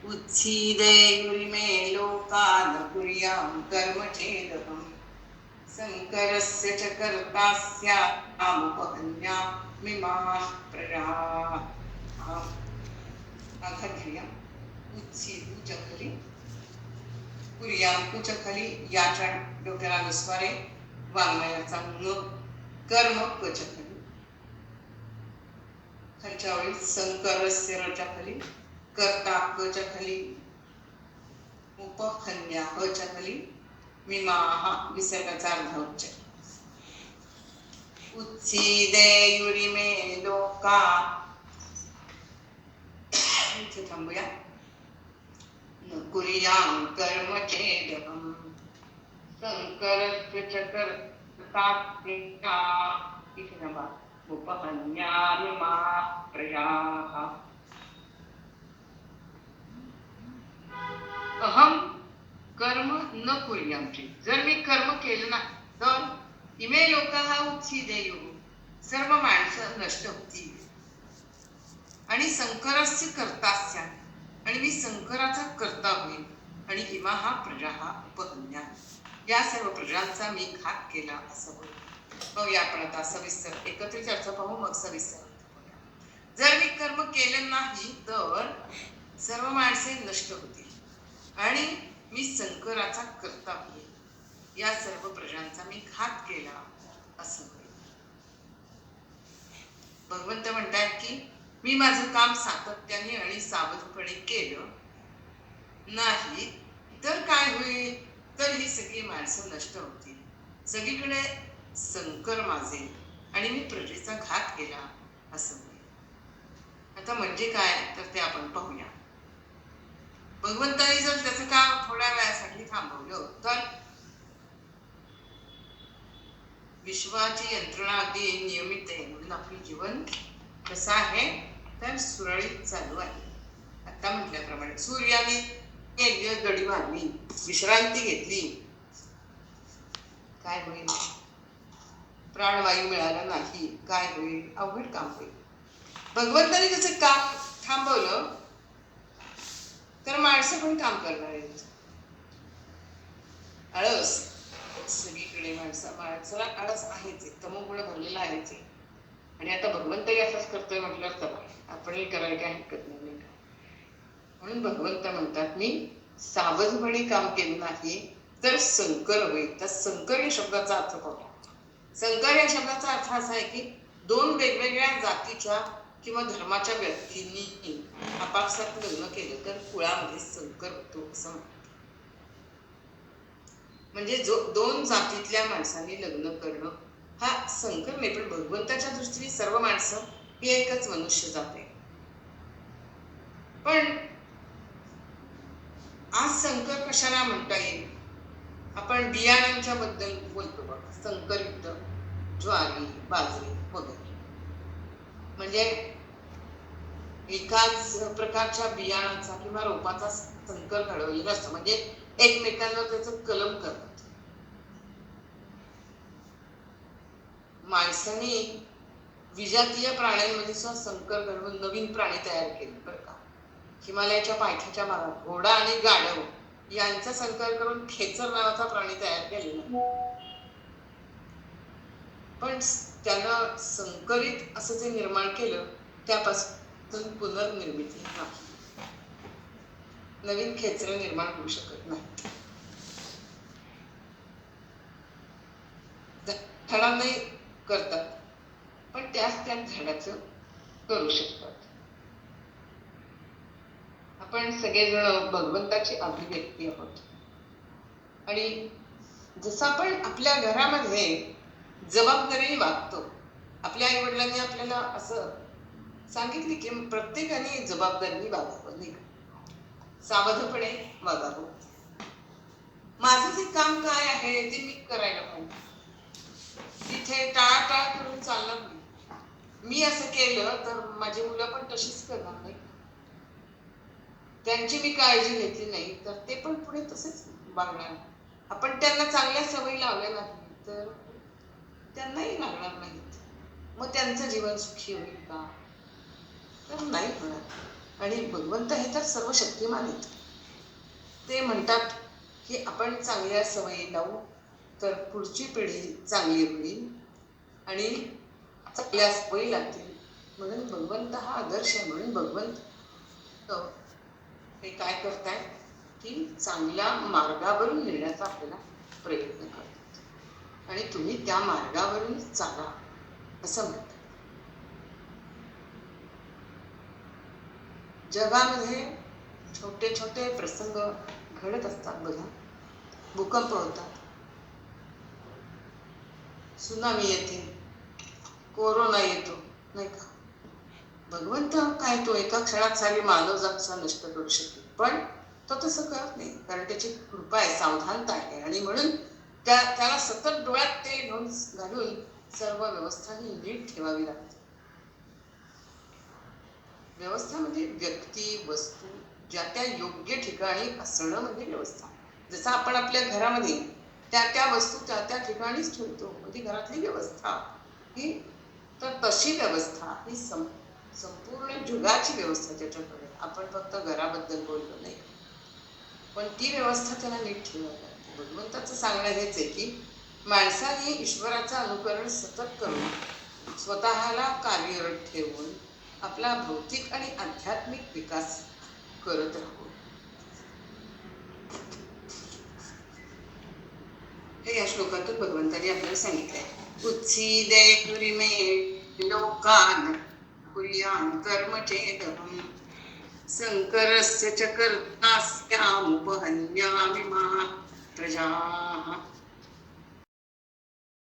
उच्छिदेयुरिमे लोकान् कुर्यां कर्मचेदहम् शङ्करस्य च कर्ता स्यामुपहन्यामिमाः प्रजाः। अघध्रियम् उच्छिदू च खली कुर्यां च खली याच्या डोक्याला नुस्वारे वाङ्मयाचा न कर्म च खली खालच्या ओळीत शंकरस्य रच्या खाली कर्ता च खाली उपहन्या च्या खाली मिमाः विसर्गाचा अर्ध उच्चार उच्छिदेयुरिमे लोका इथे थांबूया न कुर्यां कर्म चेदहम् शंकरस्य च कर्ता इथे थांबा उपहन्यामिमाः प्रजाः। अहम कर्म न कुर्यामची जर मी कर्म केलं नाही तर इमे लोकाः उच्छिदेयुः सर्व माणसं नष्ट होतील आणि शंकरस्य कर्ता स्याम् आणि मी शंकराचा कर्ता होईल आणि इमाः प्रजाः उपहन्या या सर्व प्रजांचा मी घात केला असं होईल। पाहूया आपण आता सविस्तर एकत्रित अर्थ पाहू मग सविस्तर अर्थ पाहूया। जर मी कर्म केलं नाही तर सर्व माणसे नष्ट होतील आणि मी शंकराचा कर्ता होईल या सर्व प्रजांचा मी घात केला असं होईल। भगवंत म्हणतात की मी माझं काम सातत्याने आणि सावधपणे केलं नाही तर काय होईल तर ही सगळी माणसं नष्ट होतील सगळीकडे शंकर माजेल आणि मी प्रजेचा घात केला असं होईल। आता म्हणजे काय तर ते आपण पाहूया। भगवंताने जर त्याचं काम थोड्या वेळासाठी थांबवलं तर विश्वाची यंत्रणा अगदी नियमित आहे म्हणून आपलं जीवन कसं आहे तर सुरळीत चालू आहे। आता म्हटल्याप्रमाणे सूर्याने एक दिवस दडी मारली विश्रांती घेतली काय होईल प्राणवायू मिळाला नाही काय होईल अवघड काम होईल। भगवंताने त्याचं काम थांबवलं तर माणसं पण काम करणार आहेत। आळस सगळीकडे माणसाला आळस आहेच तमोगुण भरलेला आहेच आणि आता भगवंतही असंच करतोय म्हटल्यावर तर आपणही करायला काही हरकत नाही का म्हणून भगवंत म्हणतात मी सावधपणे काम केलं नाही तर संकर होईल। त्या संकर या शब्दाचा अर्थ पाहूया। संकर या शब्दाचा अर्थ असा आहे की दोन वेगवेगळ्या जातीच्या किंवा धर्माच्या व्यक्तींनी आपापसात लग्न केलं तर कुळामध्ये संकर होतो असं म्हणतात। म्हणजे दोन जातीतल्या माणसांनी लग्न करणं हा संकर नाही पण भगवंताच्या दृष्टीने सर्व माणसं ही एकच मनुष्य जाते। पण आज संकर कशाला म्हणता येईल आपण बियाणांच्या बद्दल बोलतो बघ संकरित ज्वारी बाजरी वगैरे म्हणजे एकाच प्रकारच्या बियाणाचा किंवा रोपाचा संकर घडवलेला असतो म्हणजे एकमेकांना त्याचं कलम करतात। माणसाने विजातीय प्राण्यांमध्ये सुद्धा संकर घडवून नवीन प्राणी तयार केले बरं का। हिमालयाच्या पायथ्याच्या भागात घोडा आणि गाढव यांचा संकर करून खेचर नावाचा प्राणी तयार केलेला पण त्यानं संकरित असं जे निर्माण केलं त्यापासून पुनर्निर्मिती नाही नवीन खेचर निर्माण होऊ शकत नाही। झाडांनाही करतात पण त्याच झाडाचं करू शकतात। आपण सगळेजण भगवंताची अभिव्यक्ती आहोत आणि जसं आपण आपल्या घरामध्ये जबाबदारीने वागतो आपल्या आई वडिलांनी आपल्याला असं सांगितले की प्रत्येकाने जबाबदारीने वागावं नाही सावधपणे वागावं। माझं जे काम काय आहे ते मी करायला पाहिजे तिथे टाळाटाळ करून चालणार नाही। मी असं केलं तर माझी मुलं पण तशीच करणार नाही त्यांची मी काळजी घेतली नाही तर ते पण पुढे तसेच वागणार। आपण त्यांना चांगल्या सवयी लावल्या नाही तर त्यांनाही लागणार नाहीत मग त्यांचं जीवन सुखी होईल का तर नाही होणार। आणि भगवंत हे तर सर्व शक्तिमान आहेत. ते म्हणतात की आपण चांगल्या सवयी लावू तर पुढची पिढी चांगली होईल आणि चांगल्या सवयी लागतील. म्हणून भगवंत हा आदर्श आहे. म्हणून भगवंत हे काय करताय की चांगल्या मार्गावरून नेण्याचा आपल्याला प्रयत्न करतात आणि तुम्ही त्या मार्गावरून चाला असं म्हणतात. जगामध्ये छोटे छोटे प्रसंग घडत असतात बघा. भूकंप होतात, सुनामी येते, कोरोना येतो, नाही का. भगवंत काय तो एका क्षणात सारी मानवजात नष्ट करू शकेल, पण तो तसं करत नाही, कारण त्याची कृपा आहे, सावधानता आहे. आणि म्हणून त्याला सतत डोळ्यात ते घालून सर्व व्यवस्था ही नीट ठेवावी लागते. व्यवस्था म्हणजे व्यक्ती, वस्तू ज्या त्या योग्य ठिकाणी असणं म्हणजे व्यवस्था. जसं आपण आपल्या घरामध्ये त्या वस्तू त्या ठिकाणीच ठेवतो, म्हणजे घरातली व्यवस्था ही. तर तशी व्यवस्था ही संपूर्ण जगाची व्यवस्था त्याच्याकडे. आपण फक्त घराबद्दल बोललो नाही, पण ती व्यवस्था त्याला नीट ठेवावी लागते. भगवंताचं सांगणं हेच आहे की माणसाने ईश्वराचं अनुकरण सतत करून स्वतःला कार्यरत ठेवून आपला भौतिक आणि आध्यात्मिक विकास करत राहू. हे या श्लोकातून भगवंतांनी आपल्याला सांगितलंय. उत्सीदेयुरिमे लोकान् कुर्यां कर्म चेदहं शंकरस्य च कर्तास्यामुपहन्यामि मा प्रजाः.